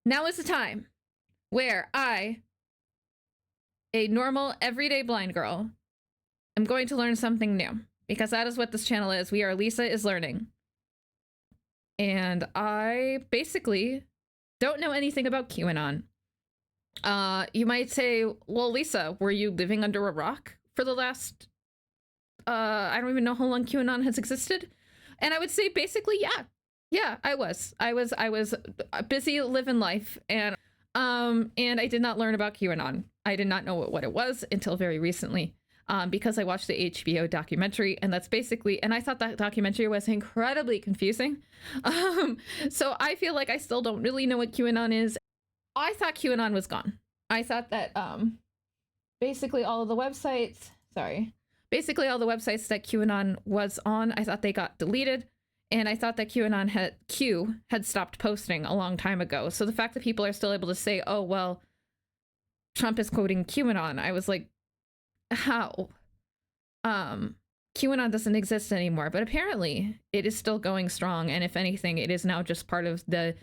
Now is the time where I, a normal, everyday blind girl, am going to learn something new. Because that is what this channel is. We are Lisa is Learning. And I basically don't know anything about QAnon. You might say, well, Lisa, were you living under a rock for the last, I don't even know how long QAnon has existed? And I would say basically, yeah. Yeah, I was busy living life, and I did not learn about QAnon. I did not know what it was until very recently, because I watched the HBO documentary, and that's basically, and I thought that documentary was incredibly confusing. So I feel like I still don't really know what QAnon is. I thought QAnon was gone. I thought that basically all the websites that QAnon was on, I thought they got deleted. And I thought that QAnon had stopped posting a long time ago. So the fact that people are still able to say, oh, well, Trump is quoting QAnon, I was like, how? QAnon doesn't exist anymore. But apparently it is still going strong. And if anything, it is now just part of the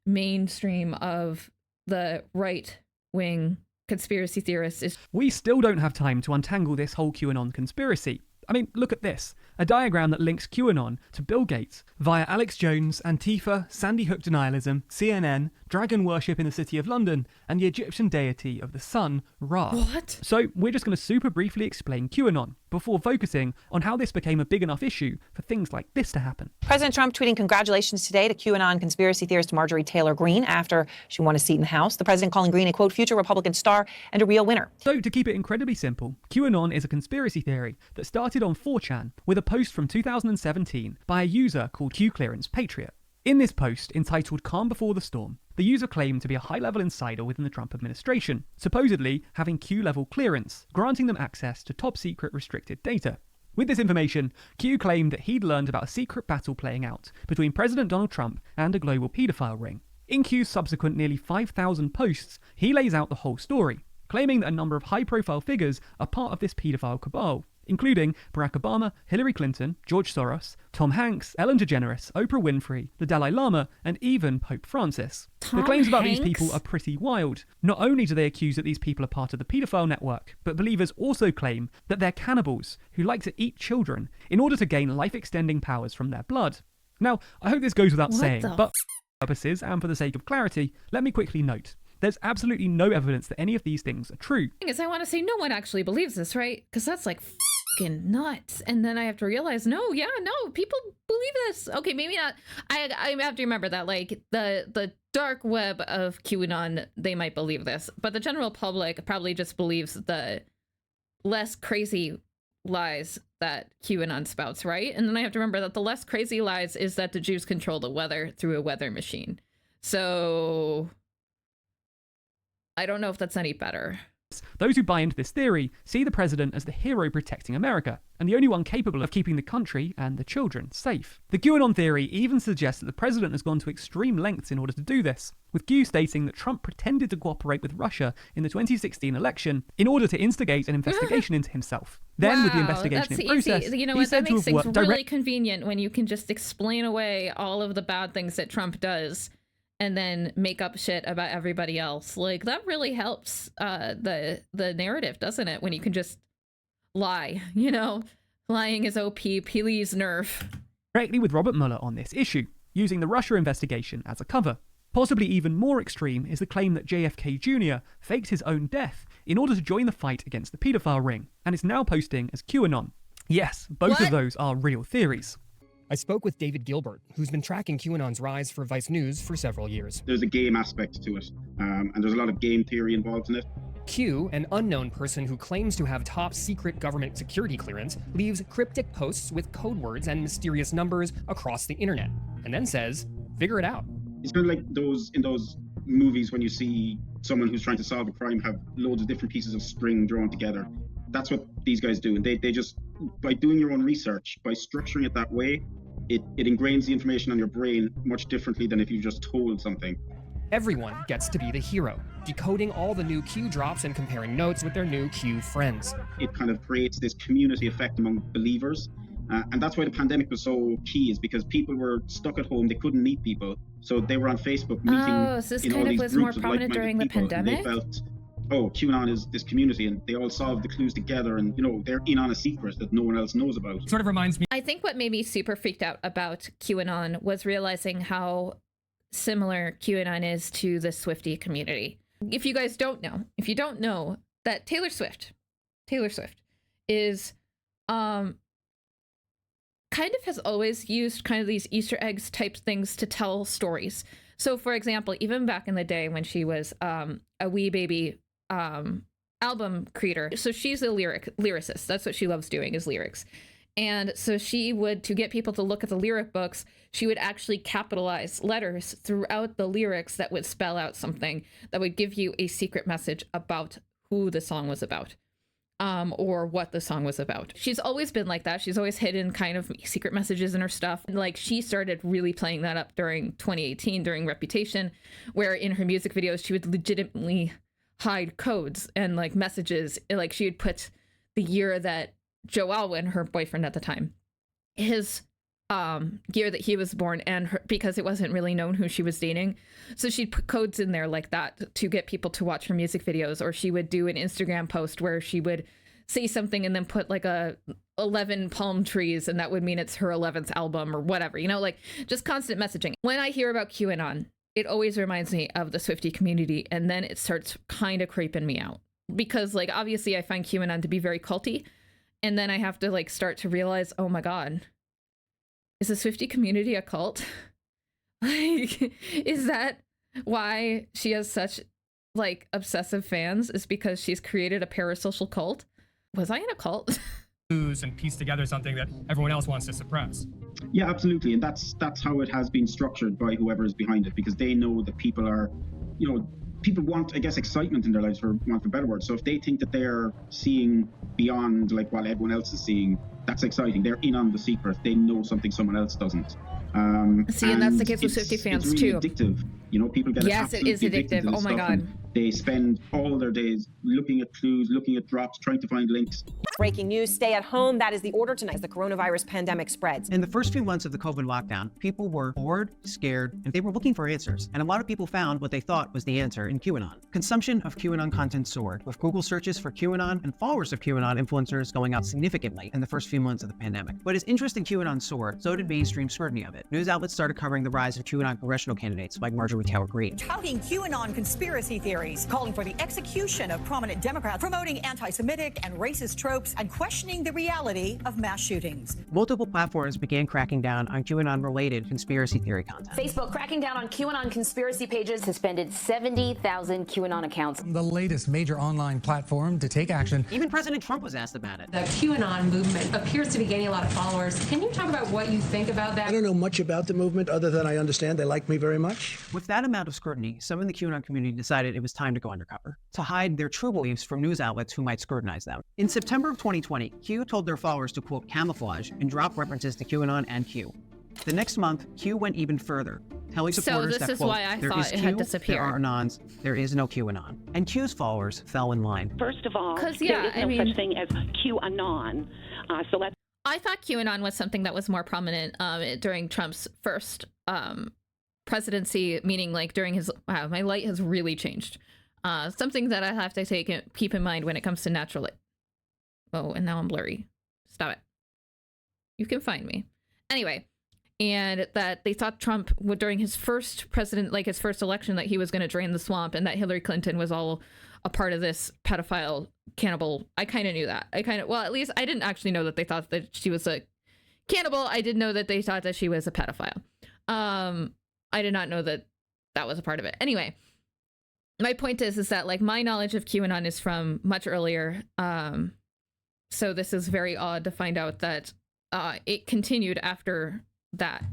mainstream of the right-wing conspiracy theorists. We still don't have time to untangle this whole QAnon conspiracy. I mean, look at this. A diagram that links QAnon to Bill Gates via Alex Jones, Antifa, Sandy Hook denialism, CNN, dragon worship in the city of London, and the Egyptian deity of the sun, Ra. What? So we're just going to super briefly explain QAnon before focusing on how this became a big enough issue for things like this to happen. President Trump tweeting congratulations today to QAnon conspiracy theorist Marjorie Taylor Greene after she won a seat in the House. The president calling Greene a, quote, future Republican star and a real winner. So to keep it incredibly simple, QAnon is a conspiracy theory that started on 4chan with a post from 2017 by a user called QClearance Patriot. In this post, entitled Calm Before the Storm, the user claimed to be a high-level insider within the Trump administration, supposedly having Q-level clearance, granting them access to top-secret restricted data. With this information, Q claimed that he'd learned about a secret battle playing out between President Donald Trump and a global paedophile ring. In Q's subsequent nearly 5,000 posts, he lays out the whole story, claiming that a number of high-profile figures are part of this paedophile cabal, including Barack Obama, Hillary Clinton, George Soros, Tom Hanks, Ellen DeGeneres, Oprah Winfrey, the Dalai Lama, and even Pope Francis. The claims about these people are pretty wild. Not only do they accuse that these people are part of the paedophile network, but believers also claim that they're cannibals who like to eat children in order to gain life-extending powers from their blood. Now, I hope this goes without saying, but for purposes and for the sake of clarity, let me quickly note. There's absolutely no evidence that any of these things are true. The thing is, I want to say no one actually believes this, right? Because that's like fucking nuts. And then I have to realize, no, people believe this. Okay, maybe not. I have to remember that, like, the dark web of QAnon, they might believe this. But the general public probably just believes the less crazy lies that QAnon spouts, right? And then I have to remember that the less crazy lies is that the Jews control the weather through a weather machine. So I don't know if that's any better. Those who buy into this theory see the president as the hero protecting America, and the only one capable of keeping the country and the children safe. The QAnon theory even suggests that the president has gone to extreme lengths in order to do this, with Q stating that Trump pretended to cooperate with Russia in the 2016 election in order to instigate an investigation into himself. Then, with the investigation in process, you know he what, said that to makes have things worked really convenient when you can just explain away all of the bad things that Trump does and then make up shit about everybody else. Like, that really helps the narrative, doesn't it? When you can just lie, you know? Lying is OP, please nerf. Directly with Robert Mueller on this issue, using the Russia investigation as a cover. Possibly even more extreme is the claim that JFK Jr. faked his own death in order to join the fight against the paedophile ring, and is now posting as QAnon. Yes, both of those are real theories. I spoke with David Gilbert, who's been tracking QAnon's rise for Vice News for several years. There's a game aspect to it, and there's a lot of game theory involved in it. Q, an unknown person who claims to have top-secret government security clearance, leaves cryptic posts with code words and mysterious numbers across the internet, and then says, figure it out. It's kind of like in those movies when you see someone who's trying to solve a crime have loads of different pieces of string drawn together. That's what these guys do, and they just, by doing your own research, by structuring it that way, it ingrains the information on your brain much differently than if you just told something. Everyone gets to be the hero, decoding all the new Q drops and comparing notes with their new Q friends. It kind of creates this community effect among believers And that's why the pandemic was so key, is because people were stuck at home, they couldn't meet people, so they were on Facebook meeting Oh, so this in all kind of these was more groups of prominent like-minded during the people, and they pandemic? felt, oh, QAnon is this community, and they all solved the clues together, and they're in on a secret that no one else knows about. Sort of reminds me. I think what made me super freaked out about QAnon was realizing how similar QAnon is to the Swiftie community. If you guys don't know, that Taylor Swift is kind of has always used kind of these Easter eggs type things to tell stories. So for example, even back in the day when she was a wee baby album creator, so she's a lyricist. That's what she loves doing, is lyrics. And so she would, to get people to look at the lyric books, she would actually capitalize letters throughout the lyrics that would spell out something that would give you a secret message about who the song was about, or what the song was about. She's always been like that. She's always hidden kind of secret messages in her stuff. Like, she started really playing that up during 2018, during Reputation, where in her music videos, she would legitimately hide codes and like messages. Like, she would put the year that Joe Alwyn, her boyfriend at the time, his year that he was born, and her, because it wasn't really known who she was dating, so she'd put codes in there like that to get people to watch her music videos. Or she would do an Instagram post where she would say something and then put like 11 palm trees, and that would mean it's her 11th album or whatever, like just constant messaging. When I hear about QAnon, it always reminds me of the Swiftie community, and then it starts kind of creeping me out, because like obviously I find QAnon to be very culty. And then I have to like start to realize, oh my God, is the Swiftie community a cult? Like, is that why she has such like obsessive fans? Is because she's created a parasocial cult? Was I in a cult? And piece together something that everyone else wants to suppress. Yeah, absolutely. And that's how it has been structured by whoever is behind it, because they know that people are, people want, I guess, excitement in their lives, for want of a better word. So if they think that they're seeing beyond like what everyone else is seeing, that's exciting. They're in on the secret. They know something someone else doesn't. See, and that's the case with Swiftie fans it's really too. Addictive. People get yes, it is addictive. To oh my stuff, God. They spend all their days looking at clues, looking at drops, trying to find links. Breaking news, stay at home. That is the order tonight as the coronavirus pandemic spreads. In the first few months of the COVID lockdown, people were bored, scared, and they were looking for answers. And a lot of people found what they thought was the answer in QAnon. Consumption of QAnon content soared, with Google searches for QAnon and followers of QAnon influencers going up significantly in the first few months of the pandemic. But as interest in QAnon soared, so did mainstream scrutiny of it. News outlets started covering the rise of QAnon congressional candidates like Marjorie Taylor Greene. Touting QAnon conspiracy theories, calling for the execution of prominent Democrats, promoting anti-Semitic and racist tropes, and questioning the reality of mass shootings. Multiple platforms began cracking down on QAnon-related conspiracy theory content. Facebook cracking down on QAnon conspiracy pages, suspended 70,000 QAnon accounts. The latest major online platform to take action. Even President Trump was asked about it. The QAnon movement appears to be gaining a lot of followers. Can you talk about what you think about that? I don't know much about the movement other than I understand they like me very much. With that amount of scrutiny, some in the QAnon community decided it was time to go undercover, to hide their true beliefs from news outlets who might scrutinize them. In September of 2020, Q told their followers to, quote, camouflage and drop references to QAnon and Q. The next month, Q went even further, telling supporters that, quote, there is Q, there are Anons, there is no QAnon. And Q's followers fell in line. First of all, there is no such thing as QAnon. So let's. I thought QAnon was something that was more prominent during Trump's first presidency, meaning like during his, wow, my light has really changed. Something that I have to keep in mind when it comes to natural light. Oh, and now I'm blurry. Stop it. You can find me. Anyway, and that they thought Trump would, during his first his first election, that he was going to drain the swamp, and that Hillary Clinton was all a part of this pedophile cannibal. I kind of knew that. Well, at least I didn't actually know that they thought that she was a cannibal. I did know that they thought that she was a pedophile. I did not know that that was a part of it. Anyway, my point is that like my knowledge of QAnon is from much earlier. So this is very odd to find out that it continued after that.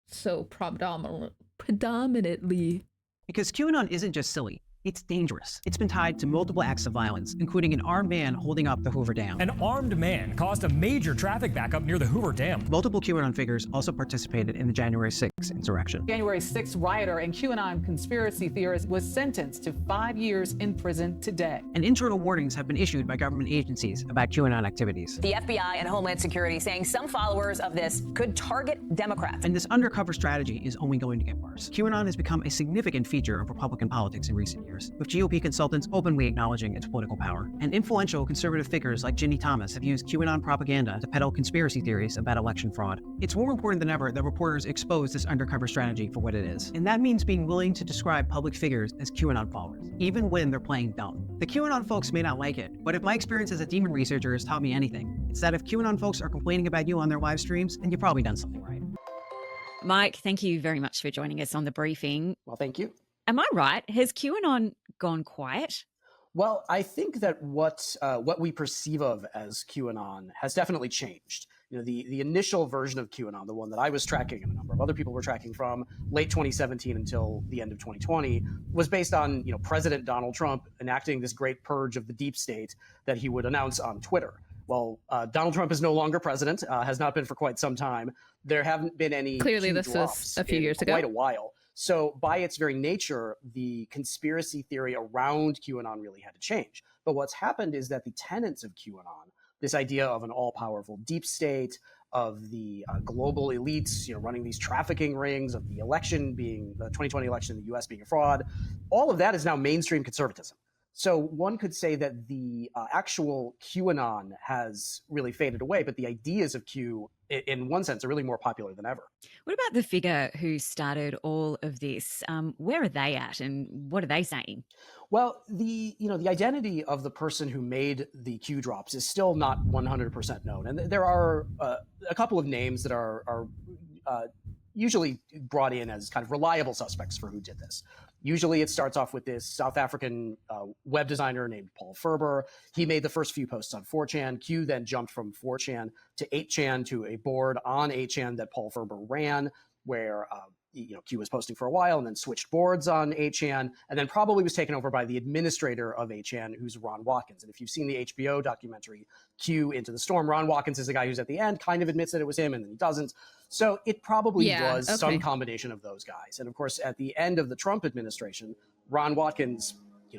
So predominantly. Because QAnon isn't just silly. It's dangerous. It's been tied to multiple acts of violence, including an armed man holding up the Hoover Dam. An armed man caused a major traffic backup near the Hoover Dam. Multiple QAnon figures also participated in the January 6th insurrection. January 6th rioter and QAnon conspiracy theorist was sentenced to 5 years in prison today. And internal warnings have been issued by government agencies about QAnon activities. The FBI and Homeland Security saying some followers of this could target Democrats. And this undercover strategy is only going to get worse. QAnon has become a significant feature of Republican politics in recent years, with GOP consultants openly acknowledging its political power. And influential conservative figures like Ginny Thomas have used QAnon propaganda to peddle conspiracy theories about election fraud. It's more important than ever that reporters expose this undercover strategy for what it is. And that means being willing to describe public figures as QAnon followers, even when they're playing dumb. The QAnon folks may not like it, but if my experience as a demon researcher has taught me anything, it's that if QAnon folks are complaining about you on their live streams, then you've probably done something right. Mike, thank you very much for joining us on the briefing. Well, thank you. Am I right? Has QAnon gone quiet? Well, I think that what we perceive of as QAnon has definitely changed. You know, the initial version of QAnon, the one that I was tracking and a number of other people were tracking from late 2017 until the end of 2020, was based on, you know, President Donald Trump enacting this great purge of the deep state that he would announce on Twitter. Well, Donald Trump is no longer president, has not been for quite some time. There haven't been any Clearly, key this drops was a few years ago. Quite a while. So by its very nature, the conspiracy theory around QAnon really had to change. But what's happened is that the tenets of QAnon, this idea of an all-powerful deep state, of the global elites, you know, running these trafficking rings, of the election being the 2020 election in the U.S. being a fraud, all of that is now mainstream conservatism. So one could say that the actual QAnon has really faded away, but the ideas of Q, in one sense, are really more popular than ever. What about the figure who started all of this? Where are they at, and what are they saying? Well, the identity of the person who made the Q drops is still not 100% known, and there are a couple of names that are usually brought in as kind of reliable suspects for who did this. Usually it starts off with this South African web designer named Paul Ferber. He made the first few posts on 4chan. Q then jumped from 4chan to 8chan to a board on 8chan that Paul Ferber ran, where Q was posting for a while and then switched boards on 8chan, and then probably was taken over by the administrator of 8chan, who's Ron Watkins. And if you've seen the HBO documentary Q Into the Storm, Ron Watkins is the guy who's at the end kind of admits that it was him and then he doesn't. So it probably was some combination of those guys. And of course, at the end of the Trump administration, Ron Watkins,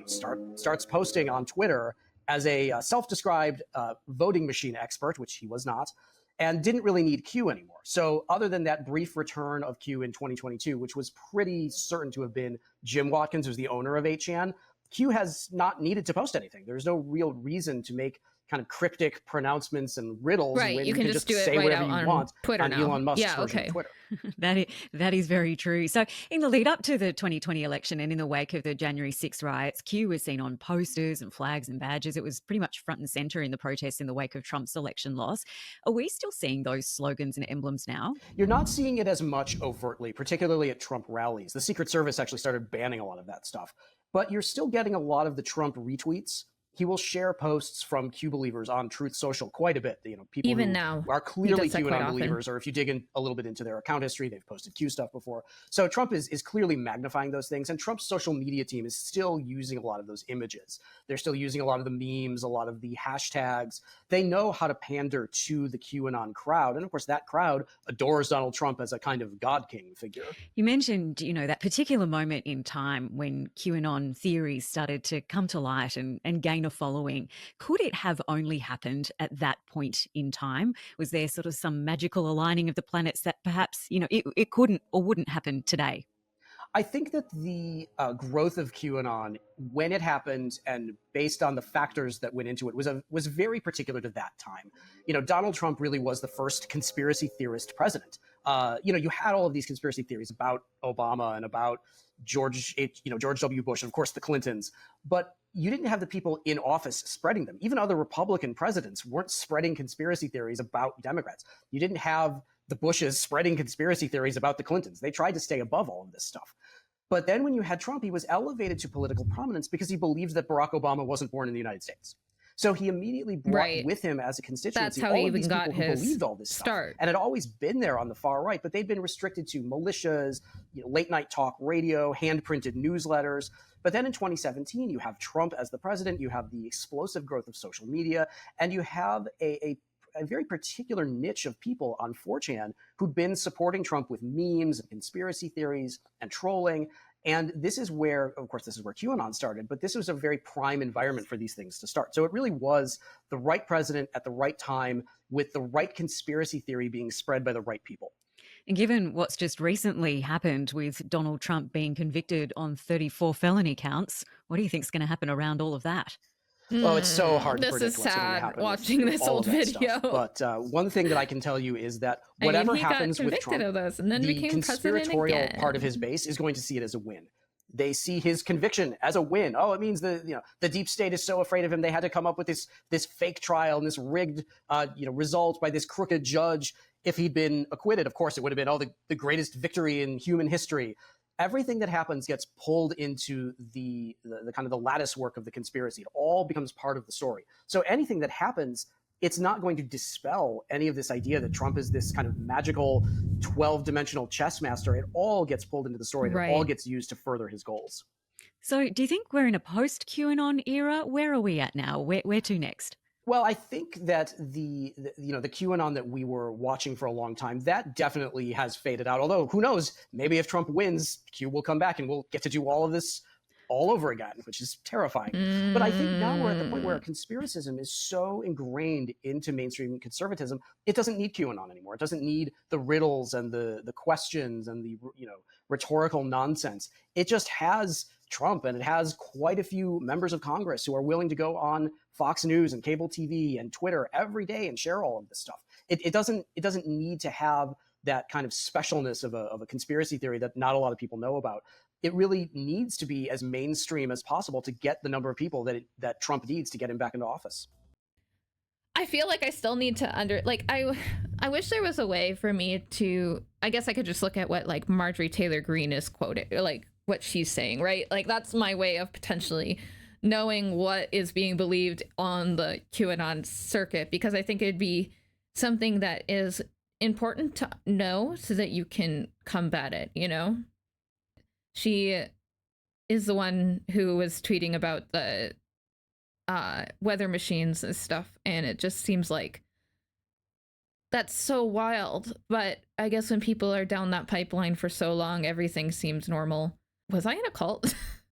starts posting on Twitter as a self-described voting machine expert, which he was not, and didn't really need Q anymore. So other than that brief return of Q in 2022, which was pretty certain to have been Jim Watkins, who's the owner of 8chan, Q has not needed to post anything. There's no real reason to make kind of cryptic pronouncements and riddles. Right, when you can just do it say right whatever out you on want Twitter on now. Elon Musk's version of Twitter. That is very true. So in the lead up to the 2020 election and in the wake of the January 6th riots, Q was seen on posters and flags and badges. It was pretty much front and center in the protests in the wake of Trump's election loss. Are we still seeing those slogans and emblems now? You're not seeing it as much overtly, particularly at Trump rallies. The Secret Service actually started banning a lot of that stuff. But you're still getting a lot of the Trump retweets. He will share posts from Q believers on Truth Social quite a bit. People even who now are clearly QAnon often. believers, or if you dig in a little bit into their account history, they've posted Q stuff before. So Trump is clearly magnifying those things, and Trump's social media team is still using a lot of those images. They're still using a lot of the memes, a lot of the hashtags. They know how to pander to the QAnon crowd, and of course that crowd adores Donald Trump as a kind of God King figure. You mentioned, that particular moment in time when QAnon theories started to come to light and gain a following. Could it have only happened at that point in time? Was there sort of some magical aligning of the planets that perhaps, it couldn't or wouldn't happen today? I think that the growth of QAnon, when it happened and based on the factors that went into it, was very particular to that time. Donald Trump really was the first conspiracy theorist president. You had all of these conspiracy theories about Obama and about George W. Bush, and of course the Clintons, but you didn't have the people in office spreading them. Even other Republican presidents weren't spreading conspiracy theories about Democrats. You didn't have the Bushes spreading conspiracy theories about the Clintons. They tried to stay above all of this stuff. But then when you had Trump, he was elevated to political prominence because he believed that Barack Obama wasn't born in the United States. So he immediately brought with him as a constituency all of these people who believed all this stuff. And had always been there on the far right, but they'd been restricted to militias, late night talk radio, hand-printed newsletters. But then in 2017, you have Trump as the president, you have the explosive growth of social media, and you have a very particular niche of people on 4chan who'd been supporting Trump with memes and conspiracy theories and trolling. And this is where, of course, this is where QAnon started, but this was a very prime environment for these things to start. So it really was the right president at the right time with the right conspiracy theory being spread by the right people. And given what's just recently happened with Donald Trump being convicted on 34 felony counts, what do you think is going to happen around all of that? Oh, it's so hard to predict this is what's going to sad happen watching this old video. But one thing that I can tell you is that whatever happens with Trump, of this and then the conspiratorial part of his base is going to see it as a win. They see his conviction as a win. Oh, it means the deep state is so afraid of him they had to come up with this fake trial and this rigged result by this crooked judge. If he'd been acquitted, of course, it would have been the greatest victory in human history. Everything that happens gets pulled into the kind of the lattice work of the conspiracy. It all becomes part of the story. So anything that happens, it's not going to dispel any of this idea that Trump is this kind of magical 12-dimensional chess master. It all gets pulled into the story. And it all gets used to further his goals. So do you think we're in a post-QAnon era? Where are we at now? Where to next? Well, I think that the QAnon that we were watching for a long time, that definitely has faded out. Although, who knows, maybe if Trump wins, Q will come back and we'll get to do all of this all over again, which is terrifying. But I think now we're at the point where conspiracism is so ingrained into mainstream conservatism, it doesn't need QAnon anymore. It doesn't need the riddles and the questions and the rhetorical nonsense. It just has Trump, and it has quite a few members of Congress who are willing to go on Fox News and cable TV and Twitter every day and share all of this stuff. It doesn't need to have that kind of specialness of a conspiracy theory that not a lot of people know about. It really needs to be as mainstream as possible to get the number of people that Trump needs to get him back into office. I feel like I still need to I wish there was a way for me to, I guess I could just look at what like Marjorie Taylor Greene is quoted, or like what she's saying, right? Like that's my way of potentially knowing what is being believed on the QAnon circuit, because I think it'd be something that is important to know so that you can combat it, She is the one who was tweeting about the weather machines and stuff, and it just seems like that's so wild. But I guess when people are down that pipeline for so long, everything seems normal. Was I in a cult?